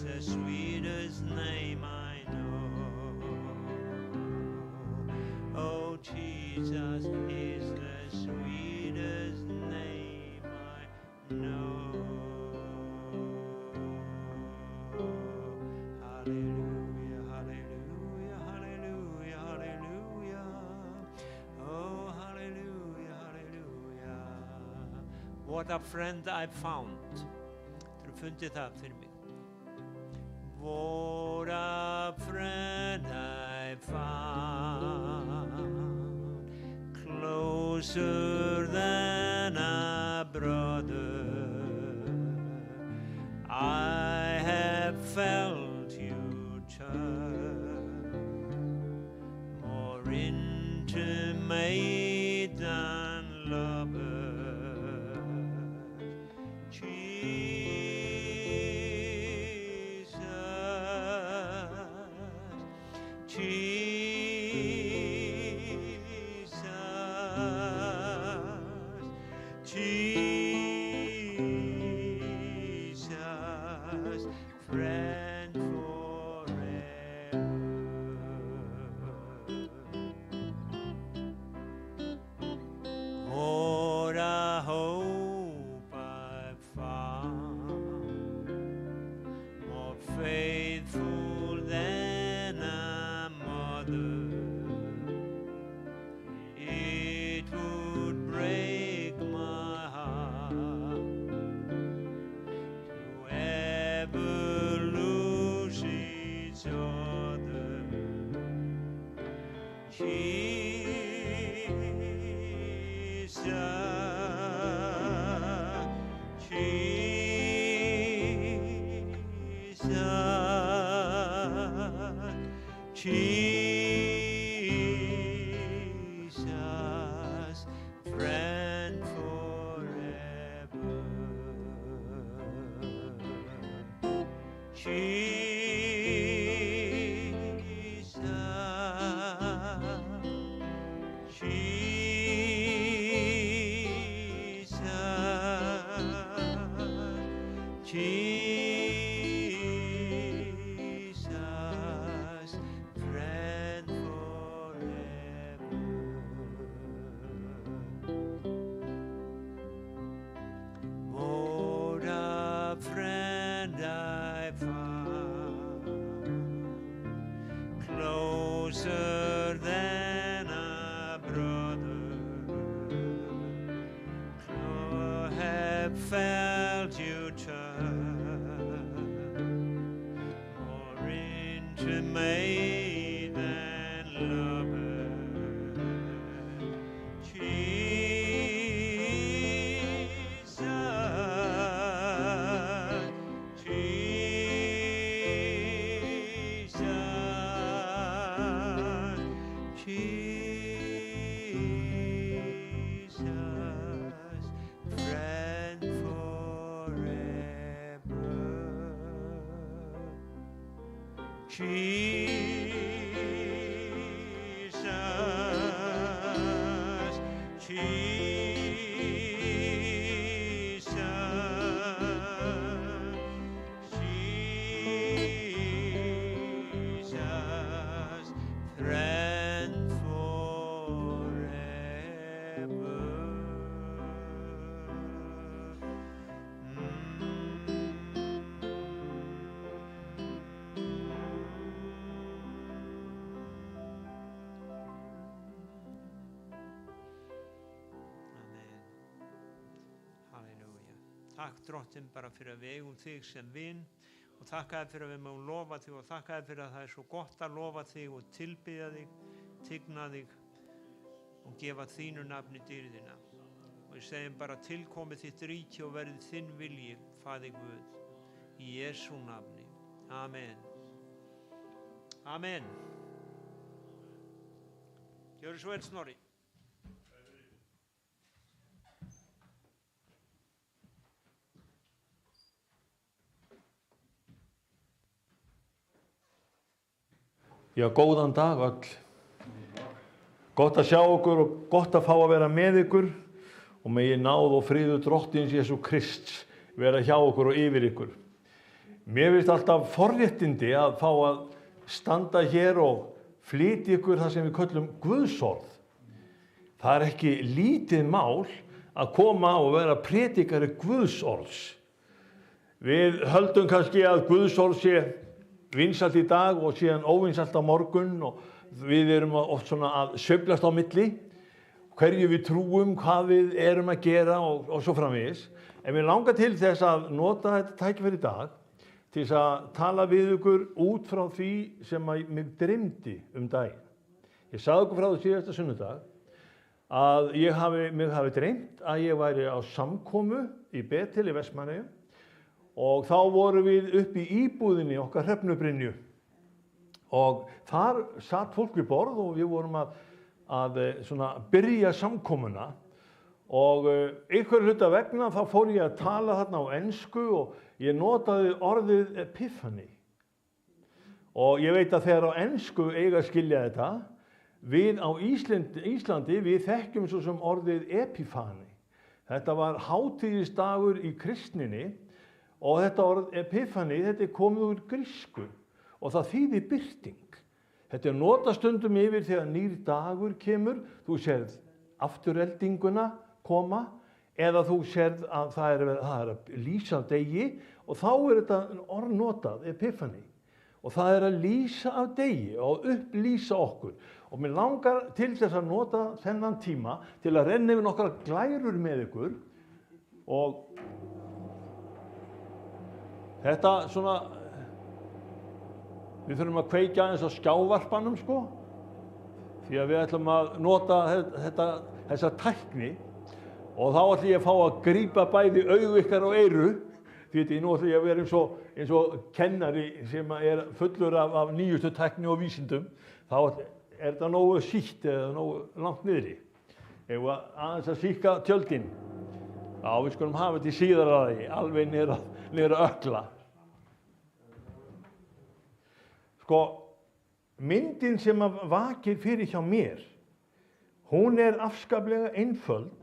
is the sweetest name I know. Oh, Jesus is the sweetest name I know. Hallelujah, hallelujah, hallelujah, hallelujah. Oh, hallelujah, hallelujah. What a friend I found. Þú fundið það fyrir mig. What a friend I found, closer than a brother. I have felt you turn more intimate than lovers. Jesus, Jesus, Jesus, friend forever. What a hope I found, more faithful than a mother. It would break my heart to ever lose each other. Jesus, Jesus, Jesus, friend forever. Jesus, Jesus, Jesus, friend forever. What a friend I found, closer than a brother. I have felt you turn more intimate than lovers. Jesus, Jesus, Jesus, friend forever. Jesus, Jesus, Jesus, friend forever. Amen. Halleluja. Takk Drottinn bara fyrir að við eigum þig sem vin og þakka þér fyrir að við mögum lofa þig og þakka þér fyrir að það svo gott að lofa þig og tilbiðja þig, tigna þig og gefa þínu nafni dýrðina. Og við segjum bara tilkomið þitt ríki og verði þinn vilji, Faðir Guð, í Jesú nafni. Amen. Amen. Gjörðu svo vel, Snorri. Já, góðan dag öll. Gott að sjá okkur og gott að fá að vera með ykkur og megi náð og friður Drottins Jesú Krists vera hjá okkur og yfir ykkur. Mér finnst alltaf forréttindi að fá að standa hér og flytja ykkur það sem við köllum Guðsorð. Það er ekki lítið mál að koma og vera predikari Guðsorðs. Við höldum kannski að Guðsorð sé vinsælt í dag og síðan óvinsælt á morgun og við erum oft svona að sveiflast á milli, hverju við trúum, hvað við erum að gera og svo framvegis. En við langar til þess að nota þetta tækifæri í dag til þess að tala við ykkur út frá því sem mig dreymdi daginn. Ég sagði ykkur frá því síðasta sunnudag að mig hafi dreymt að ég væri á samkomu í Betel í Vestmannaeyjum og þá vorum við upp í íbúðinni okkar Hrefnu Brynju og þar satt fólk við borð og við vorum að svona byrja samkomuna og einhver hluta vegna þá fór ég að tala þarna á ensku og ég notaði orðið epiphany og ég veit að þegar á ensku eiga að skilja þetta við á Íslandi við þekkjum svo sem orðið epifani. Þetta var hátíðisdagur í kristninni og þetta orð epiphany, þetta er komið úr grísku og það þýðir birting. Þetta er notað stundum yfir þegar nýr dagur kemur, þú sérð aftureldinguna koma eða þú sérð að það er að lýsa degi og þá er þetta orð notað, epiphany. Og það er að lýsa af degi og upplýsa okkur. Og mér langar til þess að nota þennan tíma til að renna yfir nokkrar glærur með ykkur og þetta svona, við þurfum að kveikja aðeins á skjávarpanum sko, því að við ætlum að nota þessa tækni og þá ætlum ég að fá að grípa bæði augu ykkar og eyru, því nú ætlum ég að vera eins og kennari sem er fullur af nýjustu tækni og vísindum, þá er þetta nógu sítt eða nógu langt niðri. Ef við aðeins að síka tjöldin, já við skulum hafa þetta í síðaraði, alveg niður að ökla. Sko, myndin sem vakir fyrir hjá mér, hún er afskaplega einföld.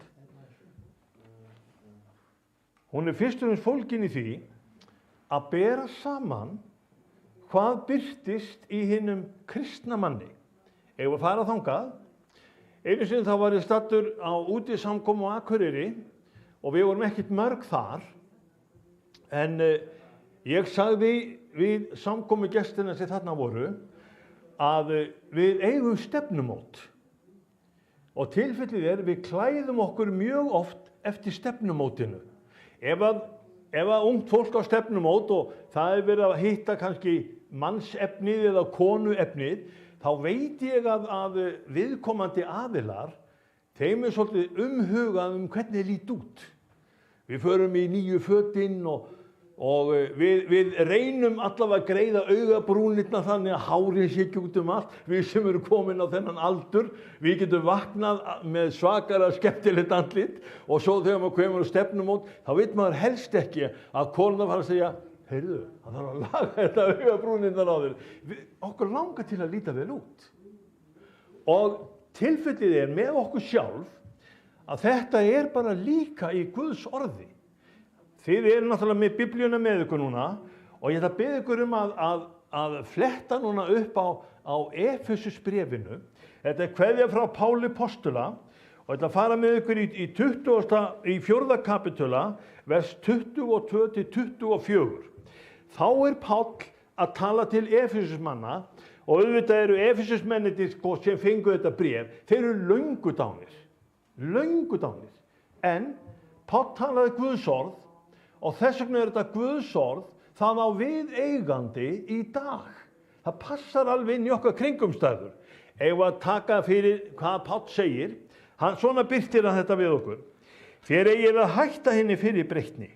Hún er fyrst og fremst fólgin í því að bera saman hvað birtist í hinum kristna manni. Ef við fara þangað, einu sinni þá var ég staddur á útisamkomu á Akureyri og við vorum ekkert mörg þar, en ég sagði við samkomugestina sem þarna voru að við eigum stefnumót og tilfellið er við klæðum okkur mjög oft eftir stefnumótinu. Ef að ungt fólk á stefnumót og það er verið að hitta kannski mannsefnið eða konuefnið, þá veit ég að viðkomandi aðilar, þeim er svolítið umhugað hvernig lít út. Við förum í nýju fötin og við reynum allavega að greiða augabrúnirnar þannig að hárið sé ekki út allt. Við sem eru komin á þennan aldur, við getum vaknað með svakara skemmtilegt andlit og svo þegar maður kemur á stefnumót, þá veit maður helst ekki að konan fara að segja, heyrðu, það þarf að laga þetta augabrúnirnar á þér. Okkur langar til að líta vel út. Og tilfellið er með okkur sjálf að þetta er bara líka í Guðs orði. Þið eru náttúrulega með Biblíuna með ykkur núna og ég ætla að biðja ykkur að fletta núna upp á Efesusbréfinu. Þetta er kveðja frá Páli postula og ég ætla að fara með ykkur í 4. kapitula, vers 22-24. Þá er Páll að tala til Efesusmanna og auðvitað eru Efesusmennirnir sem fengu þetta bréf, þeir eru löngu dánir. En Páll talaði Guðs orð og þess vegna er þetta Guðs orð, það á viðeigandi í dag. Það passar alveg inn í okkar kringumstæður. Ef að taka fyrir hvað Páll segir, svona birtir hann þetta við okkur. Þér eigið að hætta henni fyrir breytni.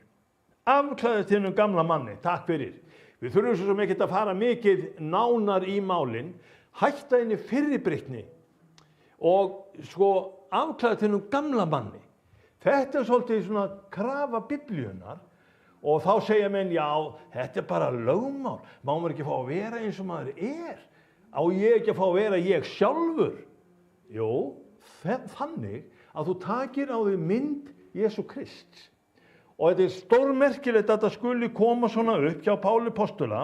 Afklæðast hennum gamla manni, takk fyrir. Við þurfum svo sem ekkert að fara mikið nánar í málin, hætta henni fyrir breytni og sko afklæðast hennum gamla manni. Þetta er svolítið svona krafa Biblíunnar og þá segja menn, já, þetta er bara lögmál, má maður ekki fá að vera eins og maður er? Á ég ekki að fá að vera ég sjálfur? Jú, þannig að þú takir á þig mynd Jesú Krists Og þetta stórmerkilegt að þetta skuli koma svona upp hjá Páli postula,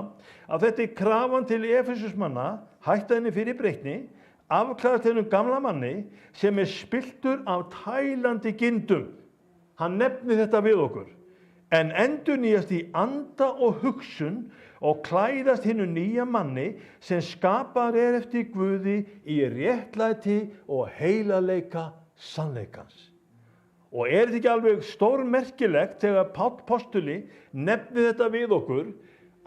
að þetta krafan til Efesusmanna, hætta henni fyrir breytni, afklæðast þennum gamla manni sem spilltur af tælandi gindum. Hann nefnir þetta við okkur. En endurnýjast í anda og hugsun og klæðast hinnu nýja manni sem skapaður eftir Guði í réttlæti og heilagleika sannleikans. Og þetta ekki alveg stórmerkilegt þegar Páll postuli nefnir þetta við okkur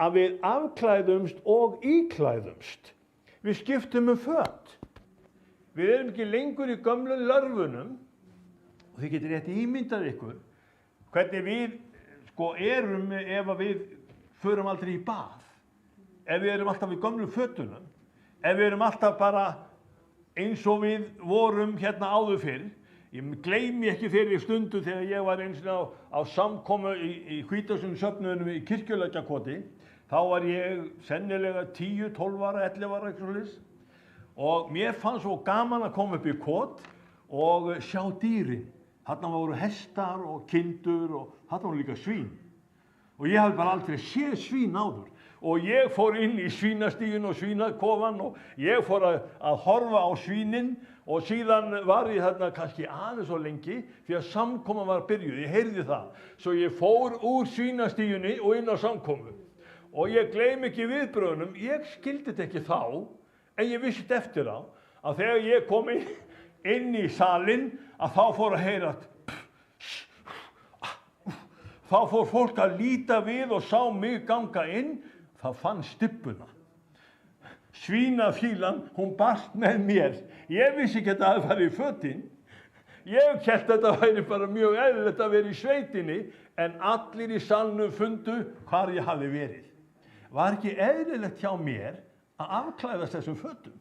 að við afklæðumst og íklæðumst. Við skiptum föt. Við erum ekki lengur í gömlu lörfunum og þið getur rétt ímyndað ykkur hvernig við erum ef við förum aldrei í bað, ef við erum alltaf í gömlu fötunum, ef við erum alltaf bara eins og við vorum hérna áður fyrr. Ég gleymi ekki þeirri stundu þegar ég var eins og á samkomu í Hvítasundsöfnuðinum í Kirkjulækjarkoti. Þá var ég sennilega 10, 12 ára, 11 ára eitthvað svoleiðis. Og mér fannst svo gaman að koma upp í kot og sjá dýrin. Þarna voru hestar og kindur og þarna voru líka svín. Og ég hafði bara aldrei séð svín áður. Og ég fór inn í svínastíginn og svínakofan og ég fór að horfa á svínin og síðan var ég þarna kannski aðeins svo lengi því að samkoman var byrjuð. Ég heyrði það. Svo ég fór úr svínastíginni og inn á samkomu. Og ég gleymi ekki viðbröðunum. Ég skildi þetta ekki þá, en ég vissi þetta eftir á að þegar ég kom inn í salinn að þá fór að heyra þá fór fólk að líta við og sá mig ganga inn, það fann stippuna. Svínafílan, hún barst með mér. Ég vissi ekki að það fari í fötin. Ég hélt að þetta væri bara mjög eðlilegt að vera í sveitinni, en allir í salnum fundu hvar ég hafði verið. Var ekki eðlilegt hjá mér að afklæðast þessum fötum?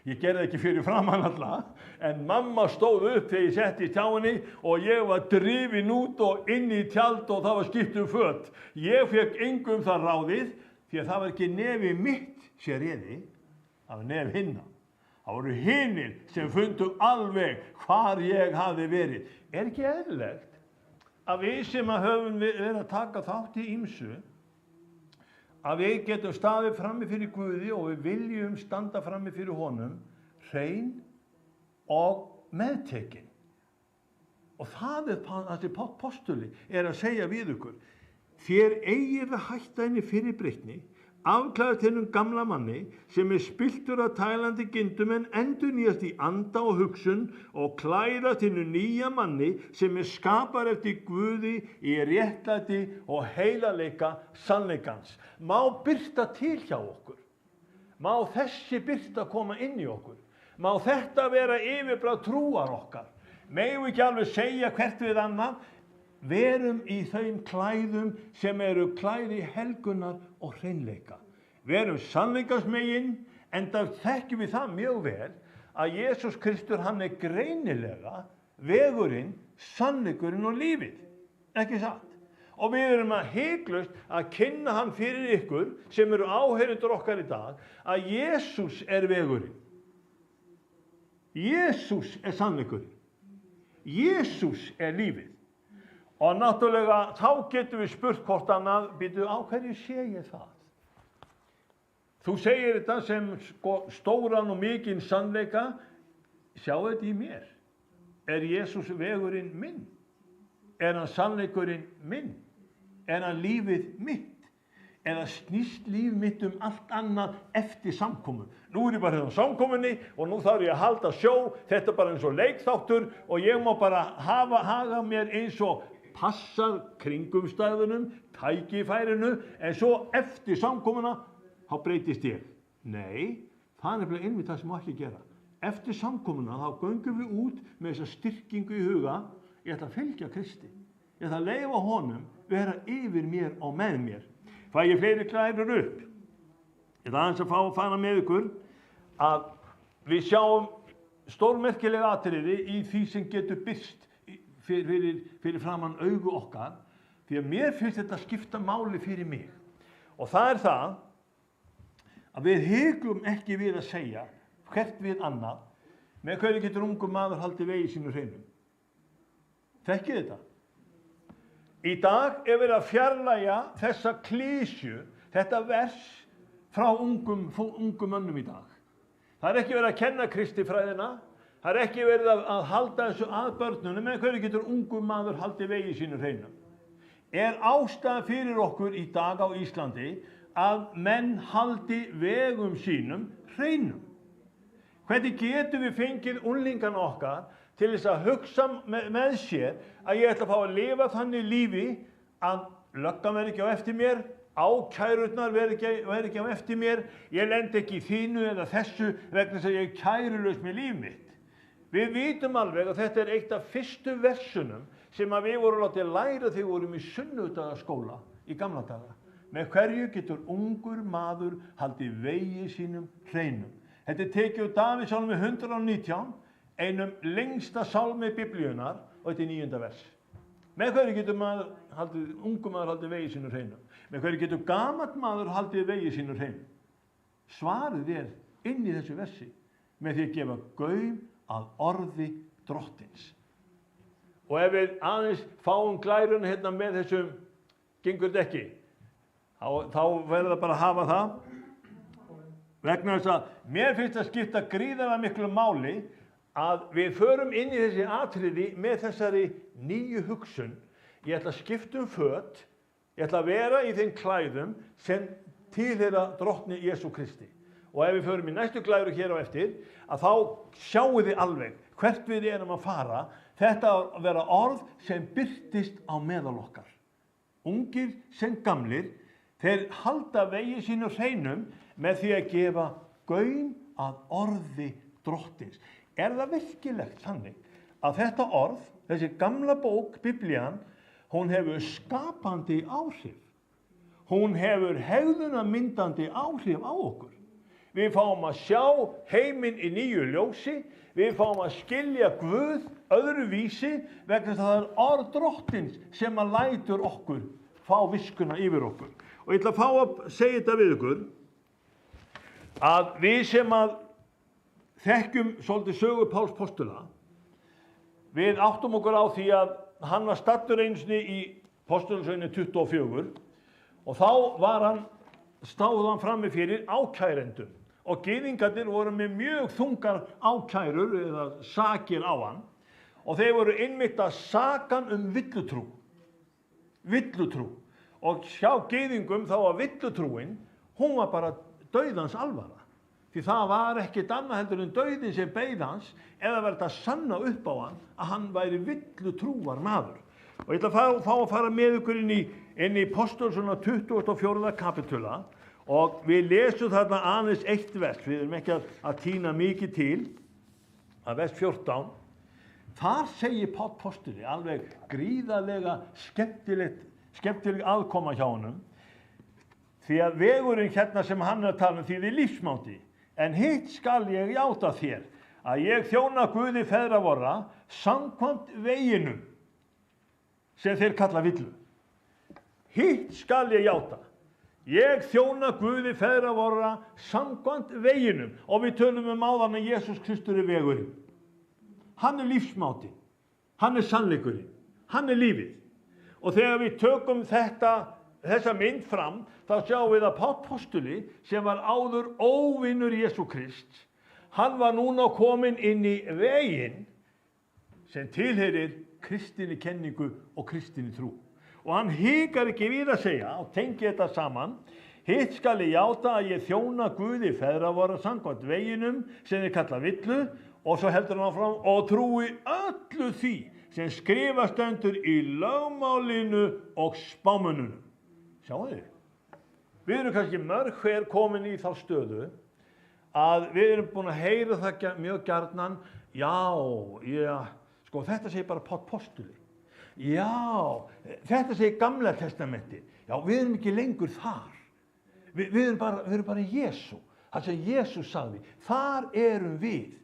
Ég gerði ekki fyrir framan alla, en mamma stóð upp þegar ég setti í tjáinni og ég var drifin út og inn í tjald og það var skipt föt. Ég fekk engum það ráðið því að það var ekki nefi mitt sem réði, það var nef hinna. Það voru hinir sem fundu alveg hvar ég hafði verið. Ekki eðlilegt að við sem höfum verið að taka þátt í ýmsu, að við getum staðið frammi fyrir Guði og við viljum standa frammi fyrir honum hrein og meðtekin. Og það þessi Páll postuli að segja við ykkur: þér eigið að hætta henni fyrir breytni, afklæðast hennum gamla manni sem spilltur af tælandi gindum en endurnýjast í anda og hugsun og klæðast hennum nýja manni sem skapar eftir Guði í réttlæti og heilagleika sannleikans. Má birta til hjá okkur? Má þessi birta koma inn í okkur? Má þetta vera yfirbragð trúar okkar? Megum við ekki alveg segja hvert við annað: verum í þeim klæðum sem eru klæði helgunar og hreinleika. Verum sannleikasmegin, enda þekkjum við það mjög vel að Jesús Kristur, hann greinilega vegurinn, sannleikurinn og lífið. Ekki satt? Og við erum hiklaust að kynna hann fyrir ykkur sem eru áheyrendur okkar í dag, að Jesús vegurinn. Jesús sannleikurinn. Jesús lífið. Og náttúrulega þá getum við spurt hvort annað: býtu, á hverju sé ég það? Þú segir þetta sem stóran og mikinn sannleika. Sjá þetta í mér. Jesús vegurinn minn? Hann sannleikurinn minn? Hann lífið mitt? Eða snýst líf mitt allt annað eftir samkomu? Nú ég bara hérna á samkomunni og nú þarf ég að halda sjó. Þetta bara eins og leikþáttur og ég má bara haga mér eins og passar kringumstæðunum, tækifærinu, en svo eftir samkomuna þá breytist ég. Nei, það nefnilega einmitt það sem má ekki gera. Eftir samkomuna þá göngum við út með þessa styrkingu í huga: ég ætla að fylgja Kristi. Ég ætla að leyfa honum vera yfir mér og með mér. Fæ ég fleiri klærur upp? Ég ætla aðeins að fá að fara með ykkur að við sjáum stórmerkilega atriði í því sem getur birst fyrir framan augu okkar, því að mér finnst þetta skipta máli fyrir mig. Og það það að við hiklum ekki við að segja hvert við annað: með hverju getur ungur maður haldið vegi sínu hreinum? Þekkið þetta? Í dag er verið að fjarlægja þessa klísju, þetta vers frá ungum mönnum í dag. Það er ekki verið að kenna kristifræðina, það er ekki verið að halda þessu að börnunum, en hverju getur ungur maður haldið vegi sínu hreinum? Er ástæða fyrir okkur í dag á Íslandi að menn haldi vegum sínum hreinum? Hvernig getum við fengið unglingana okkar til þess að hugsa með sér að ég ætla að fá að lifa þannig lífi að löggan verði ekki á eftir mér, ákærurnar verði ekki á eftir mér, ég lendi ekki í þínu eða þessu vegna þess að ég er kærulaus með líf mitt. Við vitum alveg að þetta er eitt af fyrstu versunum sem að við vorum látið læra þegar við vorum í sunnudagaskóla í gamla daga. Með hverju getur ungur maður haldið vegi sínum hreinum. Þetta er tekið úr Davíðssálmi 119, einum lengsta sálmi Biblíunnar, og þetta er 9. vers. Með hverju getur ungur maður haldið vegi sínum hreinum? Með hverju getur gamall maður haldið vegi sínum hreinum? Svarið er inn í þessu versi, með því að gefa gaum að orði Drottins. Og ef við aðeins fáum glæruna hérna með þessum gengur þetta ekki, þá verður það bara að hafa það. Vegna þess að mér finnst að skipta gríðarlega miklu máli að við förum inn í þessi atriði með þessari nýju hugsun. Ég ætla að skipta föt, ég ætla að vera í þeim klæðum sem tilheyra Drottni Jesú Kristi. Og ef við förum í næstu glæru hér á eftir, að þá sjáum þið alveg hvert við erum að fara. Þetta að vera orð sem birtist á meðal okkar. Ungir sem gamlir, þeir halda vegi sínu hreinum með því að gefa gaum að orði Drottins. Er það virkilegt þannig að þetta orð, þessi gamla bók, Biblían, hún hefur skapandi áhrif. Hún hefur hegðunarmyndandi áhrif á okkur. Við fáum að sjá heiminn í nýju ljósi, við fáum að skilja Guð öðru vísi vegna þess að það er orð Drottins sem að lætur okkur fá viskuna yfir okkur. Og ég ætla að fá að segja þetta við ykkur, að við sem að þekkjum svolítið sögu Páls postula, við áttum okkur á því að hann var staddur einu sinni í postulasögunni 24 og þá stáð hann frammi fyrir ákærendum og gyðingarnir voru með mjög þungar ákærur eða sakir á hann og þeir voru einmitt að saka hann villutrú. Og hjá gyðingum þá var villutrúin, hún var bara dauðans alvara. Því það var ekkert annað heldur en dauðin sem beið hans eða verið að sanna upp á að hann væri villutrúar maður. Og ég ætla að fá að fara með ykkur inn í Póstulssonar 24. kapitula og við lesum þarna aðeins eitt vers, við erum ekki að tína mikið til, að vers 14. Þar segir Páll postuli alveg gríðarlega skemmtileg aðkoma hjá honum, því að vegurinn hérna sem hann er að tala um því þið lífsmáti, en hitt skal ég játa þér, að ég þjóna Guði feðra vorra samkvæmt veginum, sem þeir kalla villu. Hitt skal ég játa, ég þjóna Guði feðra vorra samkvæmt veginum, og við tölum áðan að Jesús Kristur er vegurinn. Hann er lífsmáti, hann er sannleikurinn, hann er lífið. Og þegar við tökum þessa mynd fram, þá sjáum við að Páll postuli, sem var áður óvinur Jesú Krist, hann var núna kominn inn í veginn sem tilheyrir kristinni kenningu og kristinni trú. Og hann hikar ekki við að segja, og tengi þetta saman, hitt skal ég játa að ég þjóna Guði feðra vorra samkvæmt veginum sem þeir kalla villu, og svo heldur hann áfram, og trúi öllu því sem skrifast stendur í lögmálinu og spámönnunum. Sjáu þið? Við erum kannski mörg hver komin í þá stöðu að við erum búin að heyra það mjög gjarnan, sko þetta segir bara Páll postuli. Já, þetta segir Gamla testamenti. Já, við erum ekki lengur þar. Við erum bara Jesú. Það sem Jesú sagði, þar erum við.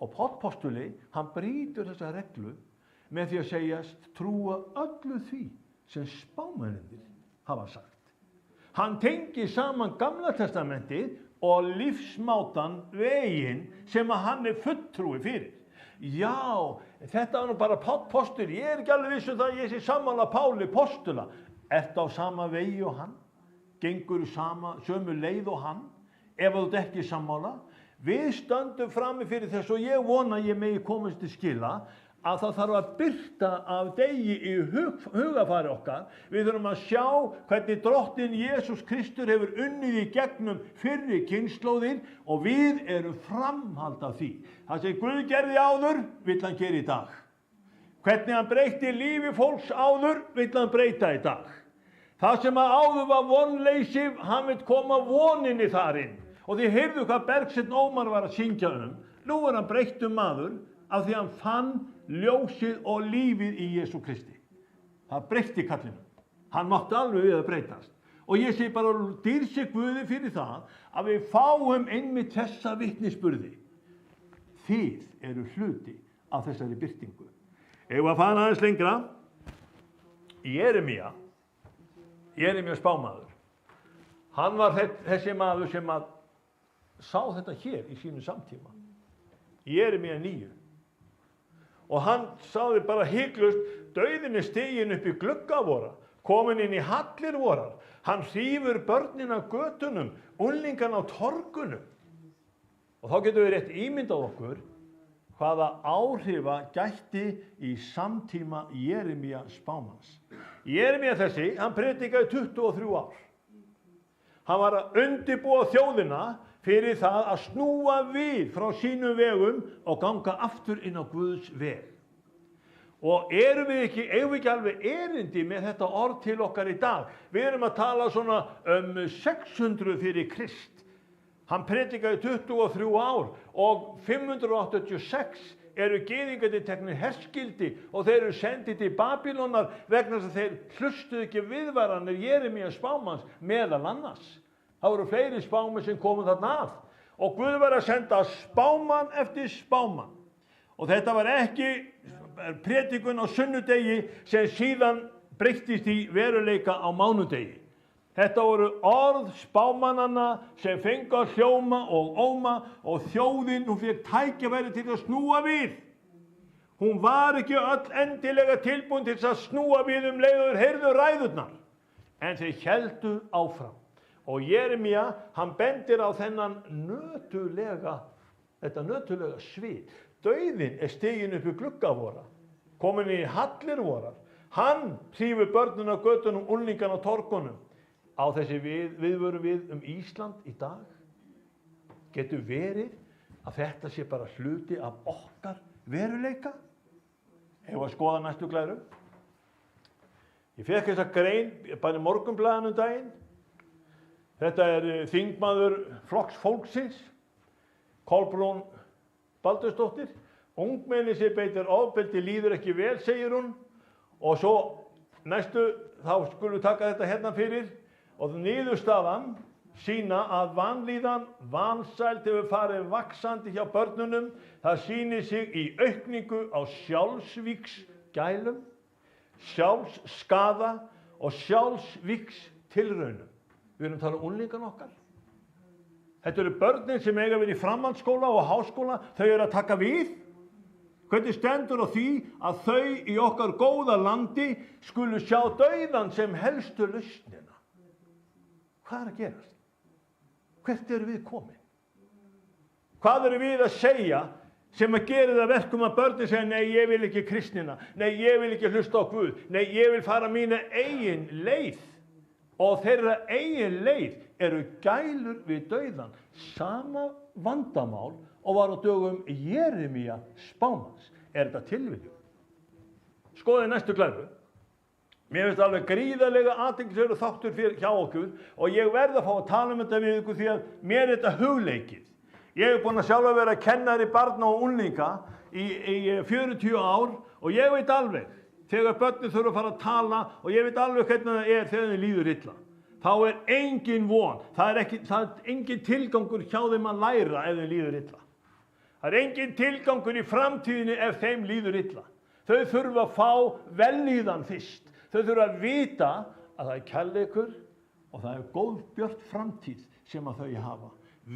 Og Páll postuli, hann brýtur þessa reglu með því að segjast trúa öllu því sem spámennirnir hafa sagt. Hann tengir saman Gamla testamentið og lífsmátan veginn sem að hann er fulltrúi fyrir. Já, Þetta var nú bara Páll postuli, ég ekki alveg viss það að ég sé sammála Páli postula. Ertu á sama vegi og hann? Gengur sömu leið og hann? Ef þú ert ekki sammála? Við stöndum frammi fyrir þess og ég vona að ég megi komast til skila að það þarf að birta af degi í hugafari okkar. Við þurfum að sjá hvernig drottinn Jesús Kristur hefur unnið í gegnum fyrri kynslóðir og við erum framhald af því. Það sem Guð gerði áður, vill hann gera í dag. Hvernig hann breytti lífi fólks áður, vill hann breyta í dag. Það sem að áður var vonleysi, hann vill koma voninni þar inn. Og þið heyrðu hvað Bergsveinn Ómar var að syngja Nú er hann breyttur maður af því hann fann ljósið og lífið í Jesú Kristi. Það breytti kallinu. Hann mátti alveg við að breytast. Og ég sé bara dýrsi Guði fyrir það að við fáum einmitt þessa vitnisburði. Þið eru hluti af þessari birtingu. Ef að fara aðeins lengra, Jeremía spámaður. Hann var þessi maður sem að sá þetta hér í sínu samtíma. Jeremía 9. Og hann sagði bara hiklust, dauðin stiginn upp í glugga vora, komin inn í hallir vorar. Hann hrífur börnin af götunum, unglingan á torgunum. Og þá getum við rétt ímyndað okkur hvaða áhrifa gætti í samtíma Jeremía spámanns. Jeremía þessi, hann predikaði 23 ár. Hann var að undirbúa þjóðina fyrir það að snúa við frá sínum vegum og ganga aftur inn á Guðs veg. Og eigum við ekki alveg erindi með þetta orð til okkar í dag? Við erum að tala svona 600 fyrir Krist. Hann predikaði 23 ár og 586 eru gyðingarnir teknir herskildi og þeir eru sendið til Babýlonar vegna þess að þeir hlustuðu ekki viðvaranir Jeremía spámanns meðal annars. Það voru fleiri spámenn sem komu þarna að. Og Guð var að senda spámann eftir spámann. Og þetta var ekki predikun á sunnudegi sem síðan breyttist í veruleika á mánudegi. Þetta voru orð spámannanna sem fengu að hljóma og óma og þjóðin, hún fékk tækifæri til að snúa við. Hún var ekki öll endilega tilbúin til að snúa við leið og heyrðu ræðurnar. En þeir héldu áfram. Og Jeremía, hann bendir á þetta nötulega svið. Dauðinn stiginn upp í glugga vora, komin í hallir vorar. Hann hrífur börnin á götunum, unglingan á torgunum. Á þessi viðvörum við Ísland í dag. Getur verið að þetta sé bara hluti af okkar veruleika? Ef að skoða næstu glæru. Ég fékk þessa grein bara í Morgunblaðinu daginn. Þetta þingmaður Flokks fólksins, Kolbrún Baldursdóttir. Ungmenni sem beitir ofbeldi líður ekki vel, segir hún. Og svo þá skulum við taka þetta hérna fyrir. Og niðurstaðan sýna að vanlíðan, vansæld hefur farið vaxandi hjá börnunum. Það sýnir sig í aukningu á sjálfsvíksgælum, sjálfsskaða og sjálfsvíkstilraunum. Við erum að tala unglingan okkar. Þetta eru börnin sem eiga verið í framhaldsskóla og háskóla, þau eru að taka við. Hvernig stendur á því að þau í okkar góða landi skulu sjá dauðann sem helstu lausnina? Hvað er að gerast? Hvert eru við komin? Hvað eru við að segja sem að gera það verkum að börnin segja, nei, ég vil ekki kristnina, nei, ég vil ekki hlusta á Guð, nei, ég vil fara mína eigin leið. Og þeirra eigin leið eru gælur við dauðann. Sama vandamál og var á dögum Jeremía spámanns. Er þetta tilviljun? Skoðið næstu glæru. Mér finnst alveg gríðarlega athyglisverður þáttur hjá okkur og ég verð að fá að tala þetta við ykkur því að mér er þetta hugleikið. Ég búinn að sjálf að vera kennari barna og unglinga í 40 ár og ég veit alveg þegar börnin þurfa að fara að tala og ég veit alveg hvernig það þegar þeim líður illa. Þá er engin von, það er engin tilgangur hjá þeim að læra ef þeim líður illa. Það er engin tilgangur í framtíðinni ef þeim líður illa. Þau þurfa að fá vellíðan fyrst. Þau þurfa að vita að það er kærleikur og það er góð björt framtíð sem að þau hafa.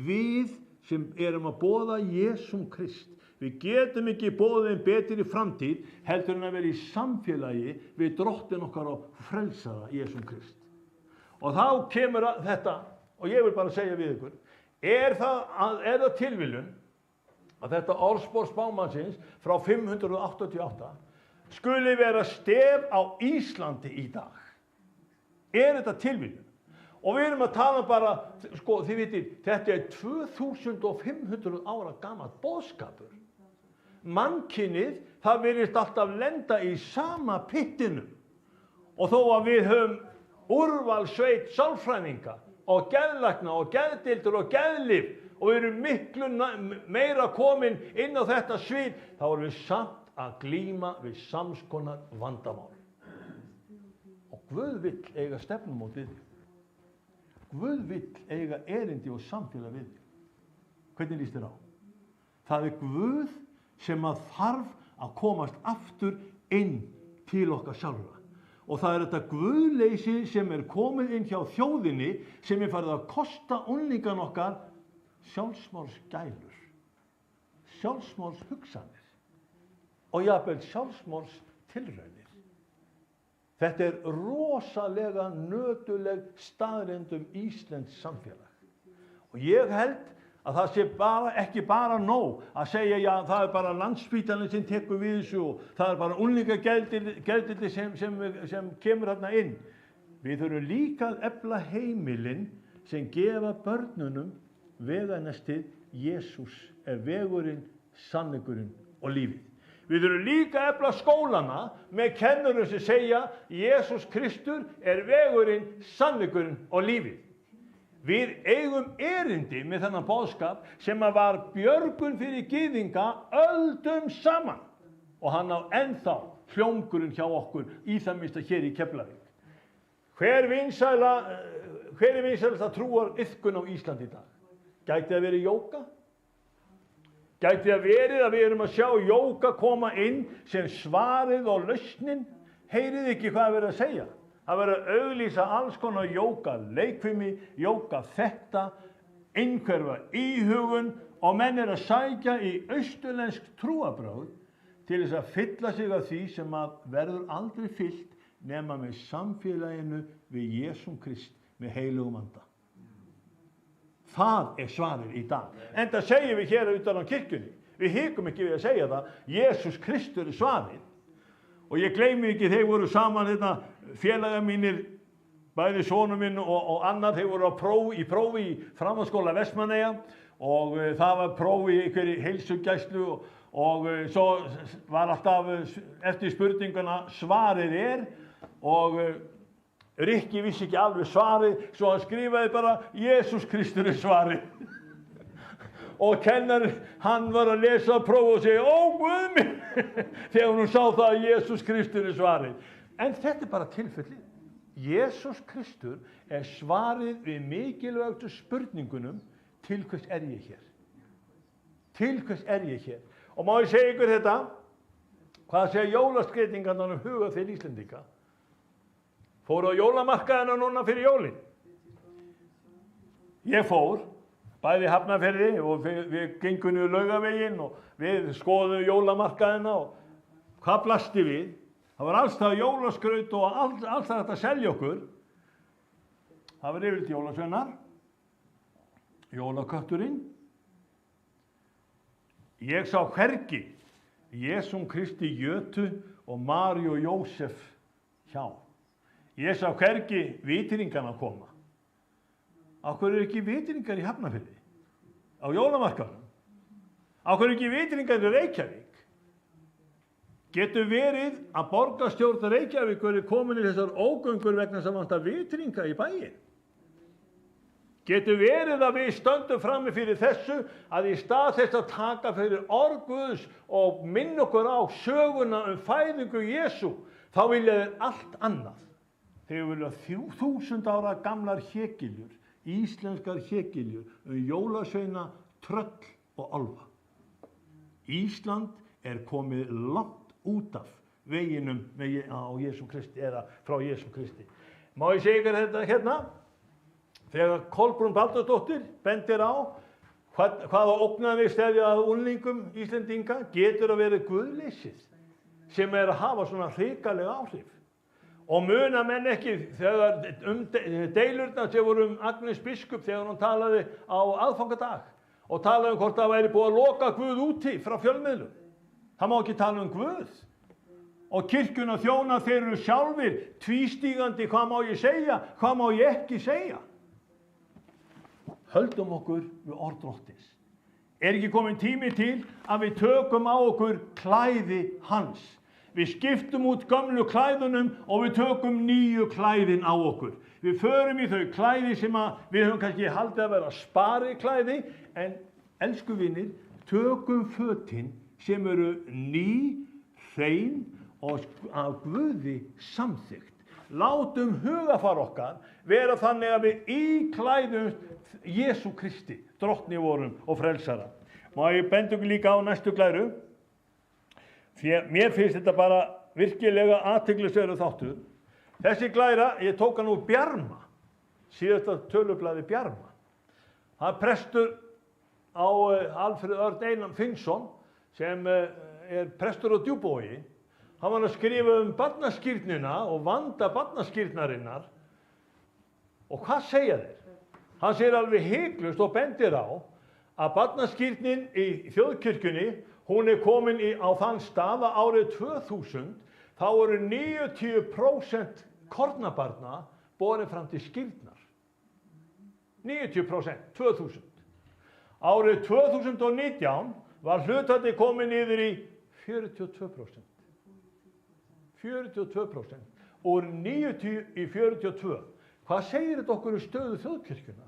Við sem erum að boða Jesúm Krist, Við getum ekki boðið þeim betri framtíð heldur en að vera í samfélagi við drottin okkar og frelsara Jesús Krist. Og þá kemur þetta, og ég vil bara segja við ykkur, er það tilviljun að þetta orðspor spámannsins frá 588 skuli vera stef á Íslandi í dag? Er þetta tilviljun? Og við erum að tala bara, sko, þið vitið, þetta er 2500 ára gamall boðskapur. Mannkynið, það virðist alltaf lenda í sama pittinum. Og þó að við höfum úrvalssveit sálfræðinga og geðlækna og geðdeildir og geðlyf og við erum miklu meira komin inn á þetta svið, þá erum við samt að glíma við samskonar vandamál. Og Guð vill eiga stefnumót við þig. Guð vill eiga erindi og samfélag við þig. Hvernig líst þér á? Það er Guð sem að þarf að komast aftur inn til okkar sjálfra. Og það er þetta guðleysi sem er komið inn hjá þjóðinni sem er farið að kosta unglingan okkar sjálfsmorðsgælur, sjálfsmorðshugsanir og jafnvel sjálfsmorðstilraunir. Þetta er rosalega nötuleg staðreynd íslenskt samfélag. Og ég held að það sé ekki bara nóg að segja, já, það er bara Landspítalinn sem tekur við þessu og það er bara unglingageðdeildin sem kemur þarna inn. Við þurfum líka að efla heimilin sem gefa börnunum veganestið Jesús er vegurinn, sannleikurinn og lífið. Við þurfum líka að efla skólana með kennurum sem segja Jesús Kristur er vegurinn, sannleikurinn og lífið. Við eigum erindi með þennan boðskap sem var björgun fyrir gyðinga öldum saman og hann á ennþá hljómgurinn hjá okkur í það minnsta hér í Keflavík. Hver er vinsælasta trúariðkun á Íslandi í dag? Gæti það verið jóga? Gæti það verið að við erum að sjá jóga koma inn sem svarið og lausnin? Heyrið ekki hvað er verið að segja? Það verður að auglýsa alls konar jóga leikfimi, jóga þetta, einhverfa íhugun og menn er að sækja í austurlensk trúarbrögð til þess að fylla sig af því sem að verður aldrei fyllt nema með samfélaginu við Jesúm Krist með heilugum anda. Það er svarið í dag. En það segjum við hér utan á kirkjunni. Við hikum ekki við að segja það. Jesús Kristur er svarið. Og ég gleymi ekki, þeir voru saman félagar mínir, bæði sonur minn og annar, þeir voru í prófi í framhaldsskóla Vestmannaeyja og það var prófi í einhverju heilsugæslu og svo var alltaf eftir spurninguna svarið er og Rikki vissi ekki alveg svarið, svo hann skrifaði bara Jesús Kristur er svarið. Og kennarinn, hann var að lesa próf og segja, ó Guð minn, þegar hún sá það að Jesús Kristur er svarið. En þetta er bara tilfellið. Jesús Kristur er svarið við mikilvægustu spurningunum, til hvers er ég hér? Til hvers er ég hér? Og má ég segja ykkur þetta, hvað segja jólaskreitingarnar huga þeir Íslendinga? Fóru á jólamarkaðina núna fyrir jólin. Ég fór, bæði Hafnarfirði og við gengum niður Laugaveginn og við skoðum jólamarkaðina og hvað blasti við? Það var alls það jólaskraut og alls það að selja okkur. Það var yfirleitt jólasveinar, jólakötturinn. Ég sá hvergi Jesúm Kristi Jötu og Maríu og Jósef hjá. Ég sá hvergi vitringana koma. Af hverju ekki vitringar í Hafnarfirði? Á jólamarkaðnum? Af hverju ekki vitringar í Reykjavík? Getur verið að borgarstjórn Reykjavíkur er komin í þessar ógöngur vegna sem vantar vitringa í bæinn? Getur verið að við stöndum frammi fyrir þessu að í stað þess að taka fyrir orð Guðs og minna okkur á söguna fæðingu Jesú, þá vilja þeir allt annað. Þeir vilja 1000 ára gamlar hékiljur, íslenskar hékiljur, jólasveina, tröll og álfa. Ísland er komið langt út af veginum á Jesú Kristi eða frá Jesú Kristi. Má ég segja ykkur þetta hérna? Þegar Kolbrún Baldursdóttir bendir á hvaða ógnanir steðja að unglingum Íslendinga getur að vera guðleysið sem að hafa svona hrikalega áhrif. Og muna menn ekki þegar deilurnar sem voru Agnes biskup þegar hún talaði á aðfangadag og talaði hvort það væri búið að loka Guð úti frá fjölmiðlum. Það má ekki tala Guð. Og kirkjuna þjóna þeir eru sjálfir tvístígandi, hvað má ég segja, hvað má ég ekki segja. Höldum okkur við orð Drottins. Er ekki komin tími til að við tökum á okkur klæði hans? Við skiptum út gömlu klæðunum og við tökum nýju klæðin á okkur. Við förum í þau klæði sem við höfum kannski haldið að vera spariklæði, en elsku vinir, tökum fötin sem eru ný, hrein og af Guði samþykkt. Látum hugafar okkar vera þannig að við íklæðumst Jesú Kristi, drottni vorum og frelsara. Má ég benda ykkur líka á næstu glæru? Því mér finnst þetta bara virkilega athyglisverður þáttur. Þessi glæra, ég tók hann úr Bjarma, síðasta tölublaði Bjarma. Það er prestur á Alfreð Örn Einar Finnsson, sem prestur á Djúpavogi. Hann var að skrifa barnaskírnina og vanda barnaskírnarinnar. Og hvað segja þeir? Hann segir alveg hiklaust og bendir á að barnaskírnin í þjóðkirkjunni, hún komin á þann stað að árið 2000, þá eru 90% kornabarna borin fram til skírnar. 90%, 2000. Árið 2019 var hlutfallið komin niður í 42%. 42%. Úr 90 í 42. Hvað segir þetta okkur stöðu þjóðkirkjunnar?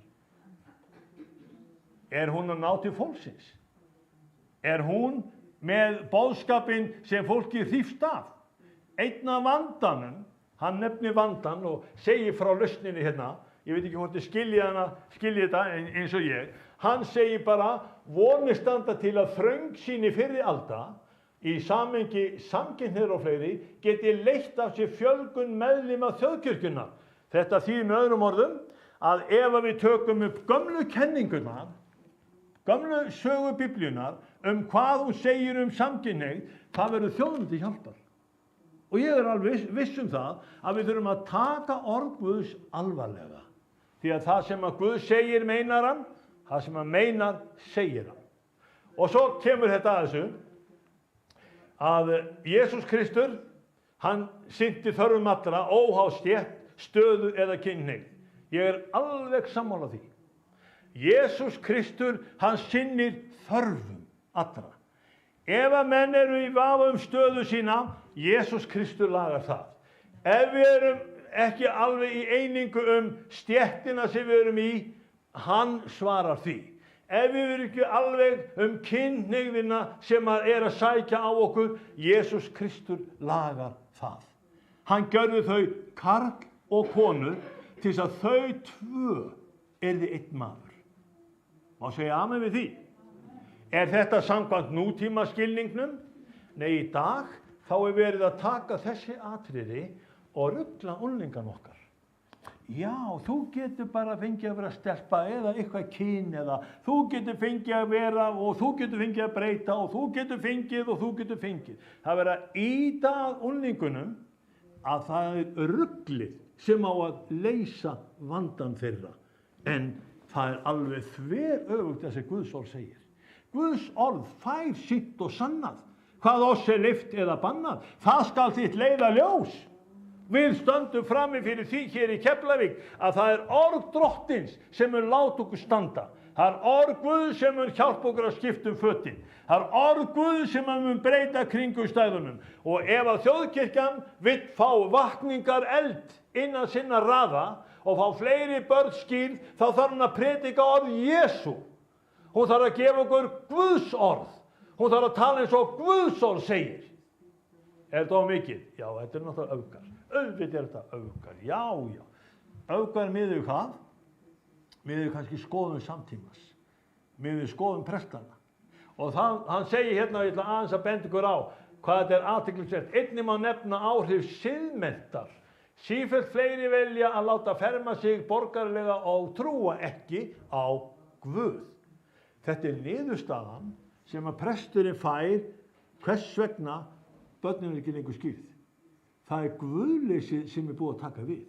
Er hún að ná til fólksins? Er hún með boðskapinn sem fólki hrífst af? Einn af vandanum, hann nefnir vandan og segir frá lausninni hérna, ég veit ekki hvort þið skilji þetta eins og ég, hann segir bara, vonir standa til að þröngsýni fyrri alda, í samhengi samkynhneigðra og fleiri, geti leitt af sér fjölgun meðlima þjóðkirkjunnar. Þetta þýðir með öðrum orðum, að ef við tökum upp gömlu kenninguna, gömlu sögu Biblíunnar, hvað hún segir samkynhneigð, það verður þjóðum til hjálpar. Og ég alveg viss það að við þurfum að taka orð Guðs alvarlega. Því að það sem að Guð segir meinar hann, það sem hann meinar segir hann. Og svo kemur þetta að þessu, að Jesús Kristur, hann sinnti þörfum allra, óháð stétt, stöðu eða kynhneigð. Ég alveg sammála því. Jesús Kristur, hann sinnir þörfum allra. Ef að menn eru í vafa stöðu sína, Jesús Kristur lagar það. Ef við erum ekki alveg í einingu stéttina sem við erum í, hann svarar því. Ef við erum ekki alveg kynhneigðina sem að sækja á okkur, Jesús Kristur lagar það. Hann gjörði þau karl og konu til þess að þau tvö yrði einn maður. Má segja amen við því. Er þetta samkvæmt nútíma skilningnum? Nei, í dag þá verið að taka þessi atriði og rugla unglingan okkar. Já, þú getur bara fengið að vera stelpa eða eitthvað kyn, eða þú getur fengið að vera og þú getur fengið að breyta og þú getur fengið og þú getur fengið. Það verið að ýta að unglingunum að það ruglið sem á að leysa vandan þeirra. En það alveg þveröfugt þessi Guðs orð segir. Guðs orð fær sitt og sannað. Hvað oss leyft eða bannað, það skal þitt leiða ljós. Við stöndum frammi fyrir því hér í Keflavík að það orð Drottins sem láta okkur standa. Það orð Guðs sem hjálpa okkur að skipta fötin. Það orð Guðs sem mun breyta kringumstæðunum. Og ef að þjóðkirkjan vill fá vakningar eld innan sinna raða og fá fleiri börn skýrð, þá þarf hann að predika orð Jesú. Hún þarf að gefa okkur Guðs orð. Hún þarf að tala eins og Guðs orð segir. Er þetta of mikið? Já, þetta náttúrulega öfgar. Auðvitað þetta öfgar. Já, já. Öfgar miðað hvað? Miðað kannski skoðun samtímas. Miðað skoðun prestana. Og hann segir hérna, ég ætla aðeins að benda ykkur á hvað þetta athyglisvert. Einnig má nefna áhrif siðmenntar. Sífellt fleiri velja að láta ferma sig borgarlega og trúa ekki á Guð. Þetta er niðurstaðan sem að presturinn fær hvers vegna börnin er ekki lengur skírð. Það er guðleysi sem er búið að taka við.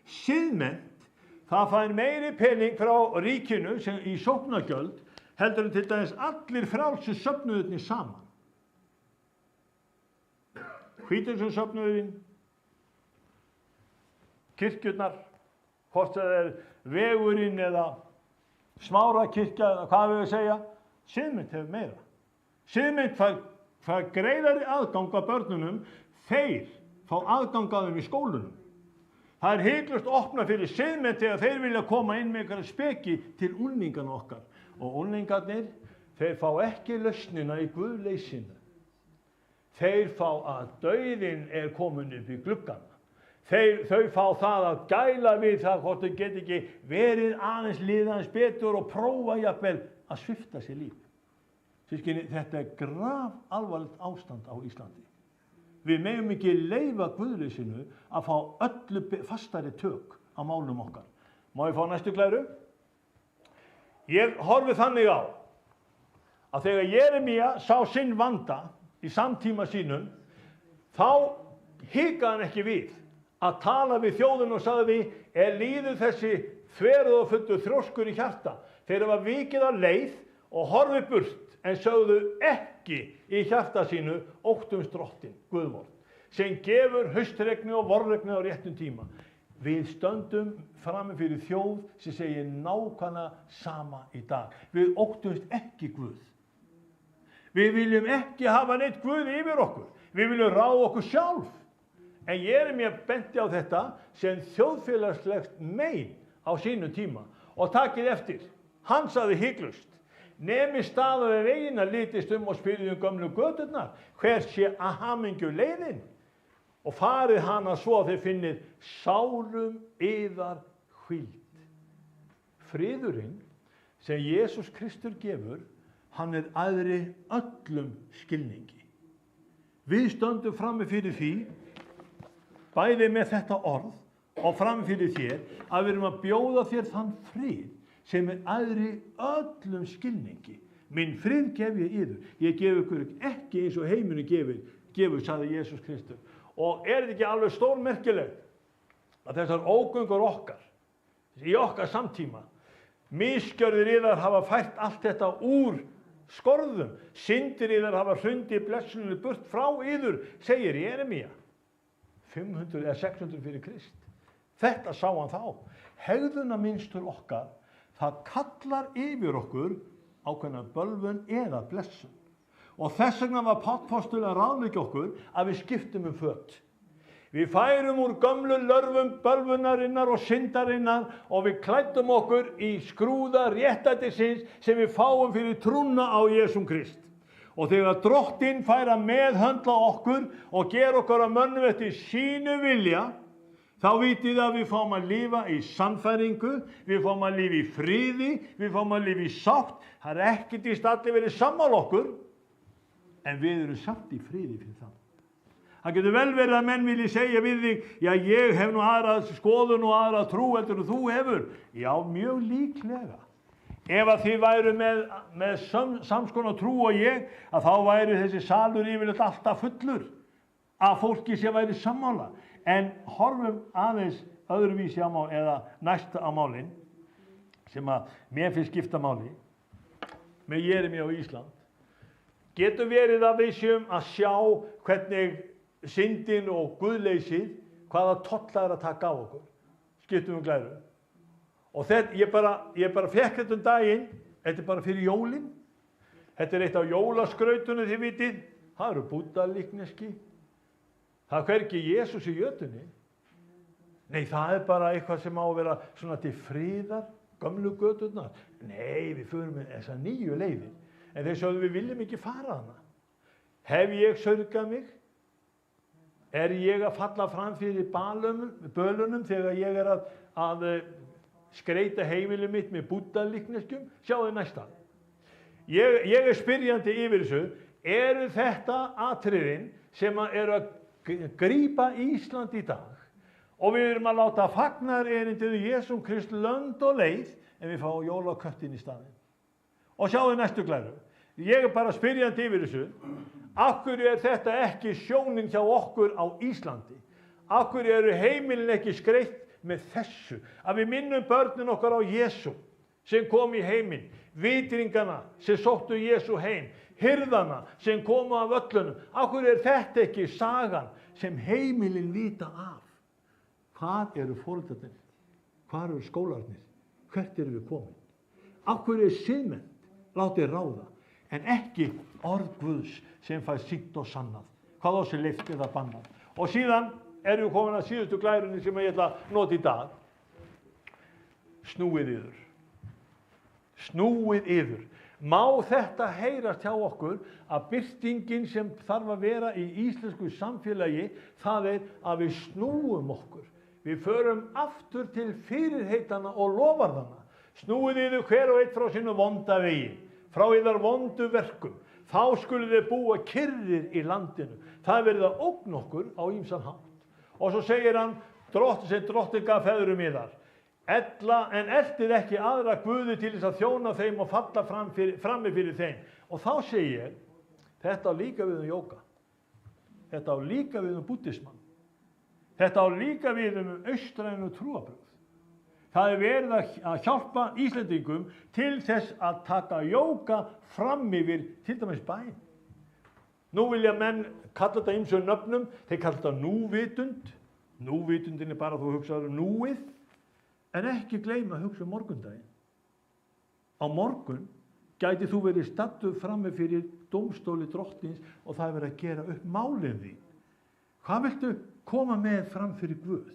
Siðmennt, það fær meiri pening frá ríkinu sem í sóknargjöld heldur en til dæmis allir frjálsu söfnuðirnir saman. Hvítasundsöfnuðurinn, kirkjurnar, hvort það er vegurinn eða Smárakirkja eða hvað við segja, siðmynd hefur meira. Siðmynd fær greiðari aðgang að börnunum, þeir fá aðgang að þeim í skólunum. Það er hiklaust opna fyrir siðmynd þegar þeir vilja koma inn með einhverja speki til unglingana okkar. Og unglingarnir, þeir fá ekki lausnina í guðleysinu. Þeir fá að dauðinn er komin upp í gluggana. Þau fá það að gæla við það hvort þau get ekki verið aðeins liðans betur og prófa jafnvel að svipta sér líf. Systkini, þetta er grafalvarlegt ástand á Íslandi. Við megum ekki leyfa guðleysinu að fá öllu fastari tök á málum okkar. Má ég fá næstu glæru? Ég horfi þannig á að þegar Jeremía sá sinn vanda í samtíma sínum, þá hikaði hann ekki við að tala við þjóðina og sagði líður þessi þverð og fullu þrjóskur í hjarta. Þeir hafa vikið að leið og horfið burt en sögðu ekki í hjarta sínu óttumst drottinn, Guðvort, sem gefur haustregni og vorregni á réttum tíma. Við stöndum frammi fyrir þjóð sem segir nákvæmlega sama í dag. Við óttumst ekki Guð. Við viljum ekki hafa neitt Guð yfir okkur. Við viljum ráða okkur sjálf. En Jeremía benti á þetta sem þjóðfélagslegt mein á sínu tíma. Og takið eftir, hann sagði hiklaust, nemi staða við vegina litist og spyrði gömlu göturnar, hver sé að hamingju leiðin? Og farið hana svo að þeir finnið sálum yðar hvíld. Friðurinn sem Jesús Kristur gefur, hann er æðri öllum skilningi. Við stöndum frammi fyrir því, bæði með þetta orð og frammi fyrir þér, að við erum að bjóða þér þann frið sem er æðri öllum skilningi. Minn frið gef ég yður. Ég gef ykkur ekki eins og heiminu gefur, sagði Jesús Kristur. Og er þetta ekki alveg stórmerkilegt að þessar ógöngur okkar, í okkar samtíma, misgjörðir yðar hafa fært allt þetta úr skorðum, syndir yðar hafa hrundið blessunni burt frá yður, segir Jeremía, 500 eða 600 fyrir Krist. Þetta sá hann þá. Hegðunarmynstur okkar, það kallar yfir okkur ákveðna bölvun eða blessun. Og þess vegna var Páll postuli að ráðleggja okkur að við skiptum föt. Við færum úr gömlu lörfum bölvunarinnar og syndarinnar og við klæddum okkur í skrúða réttlætisins sem við fáum fyrir trúna á Jesúm Krist. Og þegar Drottinn fær að meðhöndla okkur og gera okkur að mönnum eftir sínu vilja, þá vitið að við fáum að lifa í sannfæringu, við fáum að lifa í friði, við fáum að lifa í sátt. Það er ekkert í stalli verið sammála okkur, en við erum samt í friði fyrir það. Það getur vel verið að menn vilji segja við þig, já, ég hef nú aðra skoðun og aðra trú heldur en þú hefur. Já, mjög líklega. Ef að þið væru með samskonar trú og ég, að þá væri þessi salur yfirleitt alltaf fullur af fólki sem væri sammála. En horfum aðeins öðruvísi á mál, eða næsta á málin, sem að mér finnst skipta máli, með Jeremía á Ísland. Getur verið að við séum að sjá hvernig syndin og guðleysið, hvaða tolla er að taka á okkur. Skiptum glæru. Og þetta, ég bara fekk þetta daginn, þetta er bara fyrir jólin. Þetta er eitt af jólaskrautunum, þið vitið. Það eru búddalíkneski. Það er hvergi Jesús í jötunni. Nei, það er bara eitthvað sem á að vera svona til friðar, gömlu göturnar. Nei, við förum með þessar nýju leiðir. En þeir sögðu við viljum ekki fara hana. Hef ég saurgað mig? Er ég að falla fram fyrir bölunum þegar ég er að skreita heimilið mitt með búddalíkneskjum? Sjáðu næsta. Ég er spyrjandi yfir þessu. Eru þetta atriðin sem eru að grípa Ísland í dag? Og við erum að láta fagnar erindið Jesúm Krist lönd og leið en við fáum jólaköttin í staðinn. Og sjáðu næstu glæru. Ég bara spyrjandi yfir þessu. Af hverju þetta ekki sjónin hjá okkur á Íslandi? Af hverju eru heimilin ekki skreytt með þessu? Að við minnum börnin okkar á Jesú sem kom í heiminn, vitringana sem sóttu Jesú heim, hirðana sem komu af völlunum. Af hverju þetta ekki sagan sem heimilin vita af? Hvað eru foreldrarnir? Hvað eru skólarnir? Hvert eru við komin? Af hverju siðmennt látið ráða, en ekki orð Guðs sem fær sýnt og sannað, hvað á sig leyft eða bannað. Og síðan erum við komin að síðustu glærunni sem ég ætla að nota í dag. Snúið yður. Snúið yður. Má þetta heyrast hjá okkur að birtingin sem þarf að vera í íslensku samfélagi, það að við snúum okkur. Við förum aftur til fyrirheitana og lofarðana. Snúið yður hver og einn frá sínu vonda vegi, frá yðar vondu verkum. Þá skuluð þið búa kyrrir í landinu. Það verið að ógn okkur á ýmsan hátt. Og svo segir hann, drottin gaf feðrum yðar. En eltið ekki aðra guði til þess að þjóna þeim og falla frammi fyrir þeim. Og þá segir ég, þetta á líka við jóga. Þetta á líka við buddhisman. Þetta á líka við austrænu trúarbrögð. Það verið að hjálpa Íslendingum til þess að taka jóga fram yfir til dæmis bæn. Nú vilja menn kalla þetta ýmsum nöfnum, þeir kalla þetta núvitund. Núvitundin bara að þú hugsaður núið, en ekki gleyma að hugsa morgundaginn. Á morgun gæti þú verið stattur frammi fyrir dómstóli drottins og það verið að gera upp málið þín. Hvað viltu koma með fram fyrir Guð?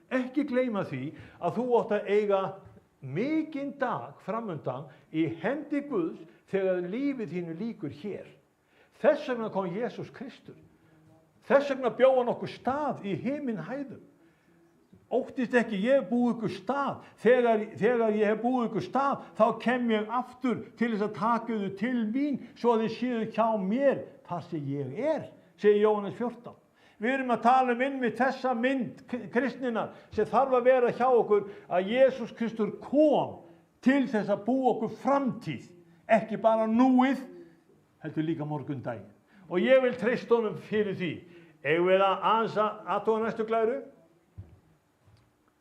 Ekki gleyma því að þú átt að eiga mikinn dag framundan í hendi Guðs þegar lífið þínu lýkur hér. Þess vegna kom Jesús Kristur. Þess vegna bjó hann okkur stað í himinhæðum. Óttist ekki, ég hef búið ykkur stað. Þegar ég hef búið ykkur stað, þá kem ég aftur til þess að taka þau til mín, svo að þið séu hjá mér þar sem ég segir Jóhannes 14. Við erum að tala einmitt þessa mynd kristninnar sem þarf að vera hjá okkur, að Jesús Kristur kom til þess að búa okkur framtíð. Ekki bara núið, heldur líka morgundaginn. Og ég vil treysta honum fyrir því. Eigum við að aðeins að athuga næstu glæru?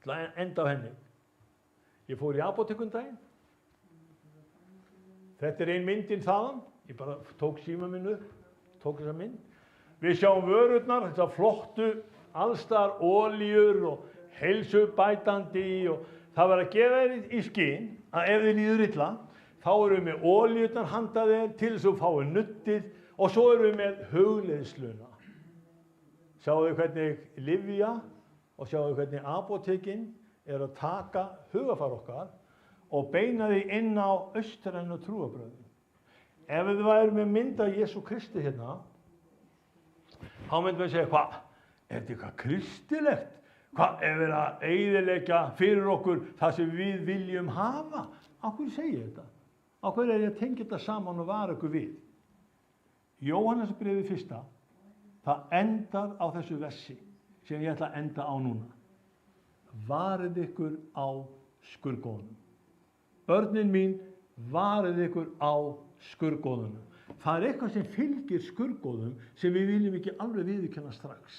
Enda á henni. Ég fór í apótekundaginn. Þetta ein myndin þaðan. Ég bara tók síma minn upp, tók þessa mynd. Við sjáum vörurnar, þessar flottu, allstar olíur og heilsubætandi og það var að gefa þér í skyn að ef þið líður illa, þá erum við með olíurnar handa þér til þess að þú fáir nuddið og svo erum við með hugleiðsluna. Sjáu þið hvernig Livia og sjáu þið hvernig apótekin að taka hugafar okkar og beina því inn á austrænu trúarbrögðin. Ef við værum með mynd af Jesú Kristi hérna, þá myndum við segja, hvað? Þetta eitthvað kristilegt? Hvað verið að eyðileggja fyrir okkur það sem við viljum hafa? Á hverju segi ég þetta? Á hverju ég að tengja þetta saman og vara ykkur við? Jóhannesbréfið 1. Það endar á þessu versi sem ég ætla að enda á núna. Varið ykkur á skurðgoðunum. Börnin mín, varið ykkur á skurðgoðunum. Það eitthvað sem fylgir skurðgoðum sem við viljum ekki alveg viðurkenna strax.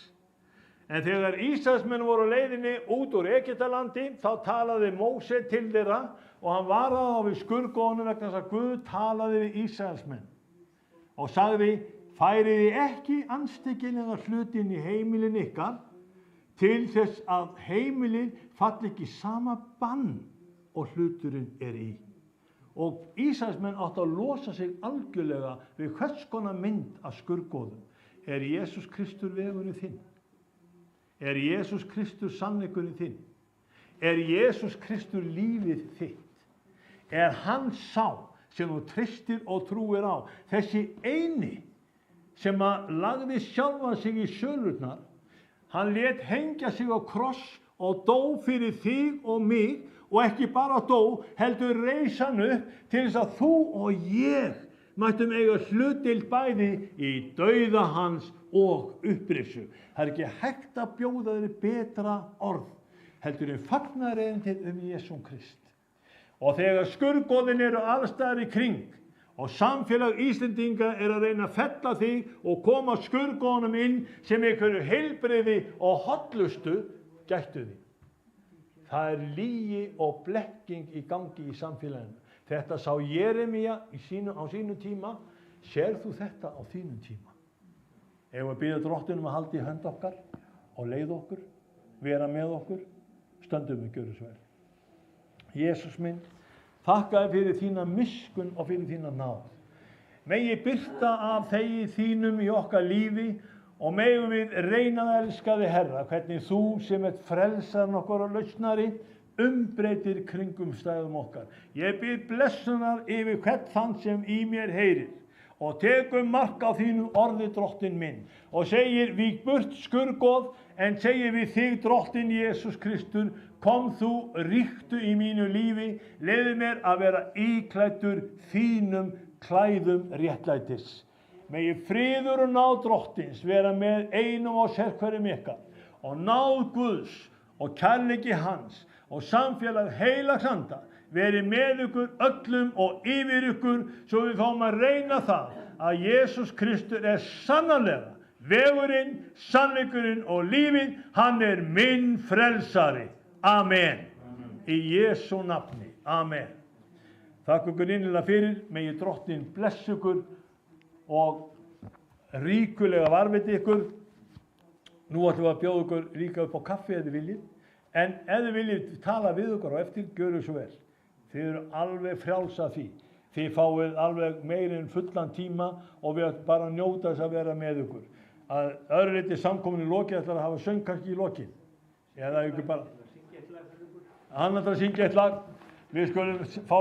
En þegar Ísraelsmenn voru á leiðinni út úr Egyptalandi, þá talaði Móse til þeirra og hann varaði á við skurðgoðunum vegna þess að Guð talaði við Ísraelsmenn og sagði, færiði ekki anstekinn eða hlutin í heimilin ykkar til þess að heimilin falli ekki sama bann og hluturinn í. Og Ísraelsmenn áttu að losa sig algjörlega við hvers konar mynd af skurðgoðum. Jesús Kristur vegurinn þinn? Jesús Kristur sannleikurinn þinn? Jesús Kristur lífið þitt? Hann sá sem þú treystir og trúir á? Þessi eini sem lagði sjálfa sig í sölurnar, hann lét hengja sig á kross og dó fyrir þig og mig, og ekki bara dó, heldur reis hann upp til þess að þú og ég mættum eiga hlutdeild bæði í dauða hans og upprisu. Það ekki hægt að bjóða þér betra orð, heldur fagnaðarerindið Jesú Krist. Og þegar skurðgoðin eru allstaðar í kring, Og samfélag Íslendinga að reyna að fella þig og koma skurðgóðunum inn sem einhverju heilbrigði og hollustu gættu því. Það lygi og blekking í gangi í samfélaginu. Þetta sá Jeremía á sínu tíma. Sér þú þetta á þínum tíma? Ef við biðja Drottinum að halda í hönd okkar og leið okkur, vera með okkur, stöndum við gjörðu svo vel. Jesús minn, þakka þér fyrir þína miskunn og fyrir þína náð. Megi birta af þegi þínum í okkar lífi og megum við reyna að elska þig, Herra, hvernig þú sem ert frelsarinn okkar og lausnari umbreytir kringumstæðum okkar. Ég bið blessunar yfir hvern þann sem í mér heyrir og tekum mark á þínu orði, Drottinn minn, og segir, vík burt skurðgoð, en segir við þig, Drottinn Jesús Kristur, kom þú, ríktu í mínu lífi, leyfðu mér að vera íklæddur þínum klæðum réttlætis. Megi friður og náð Drottins vera með einum og sérhverjum ykkar, og náð Guðs og kærleiki hans og samfélag heilags anda verið með ykkur öllum og yfir ykkur, svo við fáum að reyna það að Jesús Kristur er sannarlega vegurinn, sannleikurinn og lífið. Hann er minn frelsari. Amen. Í Jesú nafni. Amen. Þakka ykkur innilega fyrir. Megi Drottinn blessa ykkur og ríkulega varðveita ykkur. Nú ætlum við að bjóða ykkur líka upp á kaffi ef þið viljið. En ef þið viljið tala við ykkur á eftir, gjörðu svo vel. Þið eru alveg frjáls af því. Þið fáið alveg meira en fullan tíma og við ætlum bara að njóta þess að vera með ykkur. Að öðru leyti samkominni lokið ætlar að hafa söng kannski í lokin. Eða ykkur bara. Hann ætlar að syngja eitt lag. Við skulum fá